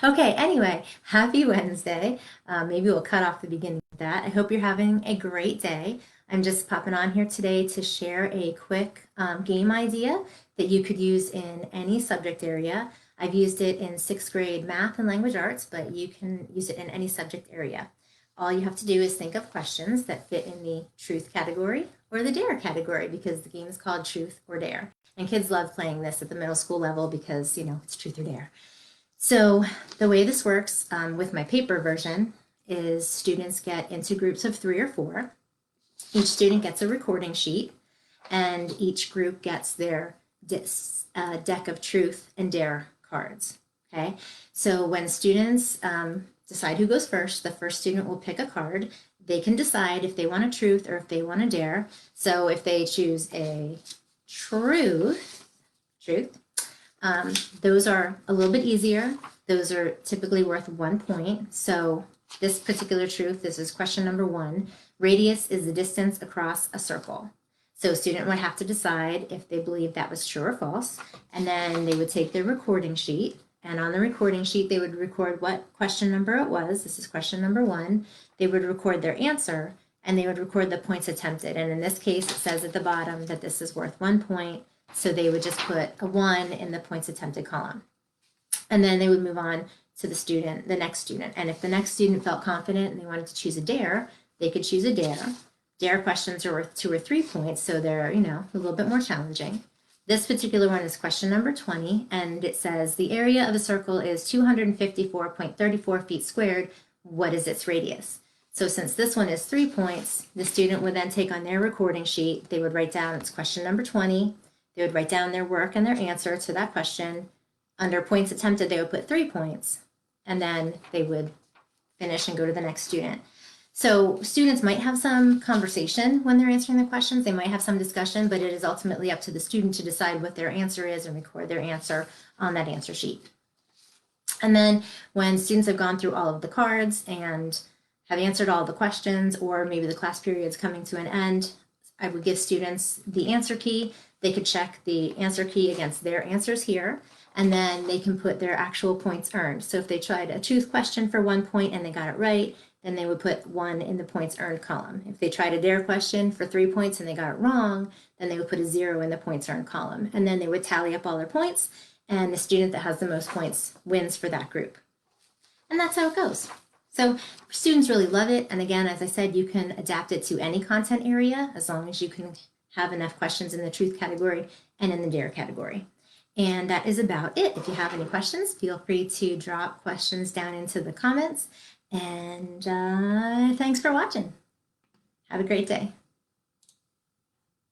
Okay, anyway, happy Wednesday. Maybe we'll cut off the beginning of that. I hope you're having a great day. I'm just popping on here today to share a quick game idea that you could use in any subject area. I've used it in sixth grade math and language arts, but you can use it in any subject area. All you have to do is think of questions that fit in the truth category or the dare category because the game is called Truth or Dare. And kids love playing this at the middle school level because, it's truth or dare. So the way this works with my paper version is students get into groups of 3 or 4. Each student gets a recording sheet, and each group gets their deck of truth and dare cards. Okay, so when students decide who goes first, the first student will pick a card. They can decide if they want a truth or if they want a dare. So if they choose a truth, those are a little bit easier. Those are typically worth 1 point. So this particular truth, this is question number 1. Radius is the distance across a circle. So a student would have to decide if they believe that was true or false. And then they would take their recording sheet. And on the recording sheet, they would record what question number it was. This is question number 1. They would record their answer, and they would record the points attempted. And in this case, it says at the bottom that this is worth 1 point. So they would just put a 1 in the points attempted column. And then they would move on to the next student. And if the next student felt confident and they wanted to choose a dare, they could choose a dare. Dare questions are worth 2 or 3 points, so they're, a little bit more challenging. This particular one is question number 20, and it says the area of a circle is 254.34 feet squared. What is its radius? So since this one is 3 points, the student would then take on their recording sheet. They would write down, it's question number 20. They would write down their work and their answer to that question. Under points attempted, they would put 3 points, and then they would finish and go to the next student. So students might have some conversation when they're answering the questions. They might have some discussion, but it is ultimately up to the student to decide what their answer is and record their answer on that answer sheet. And then when students have gone through all of the cards and have answered all the questions, or maybe the class period is coming to an end, I would give students the answer key. They could check the answer key against their answers here, and then they can put their actual points earned. So if they tried a truth question for 1 point and they got it right, then they would put 1 in the points earned column. If they tried a dare question for 3 points and they got it wrong, then they would put a 0 in the points earned column. And then they would tally up all their points, and the student that has the most points wins for that group. And that's how it goes. So students really love it. And again, as I said, you can adapt it to any content area as long as you can have enough questions in the truth category and in the dare category. And that is about it. If you have any questions, feel free to drop questions down into the comments. And thanks for watching. Have a great day.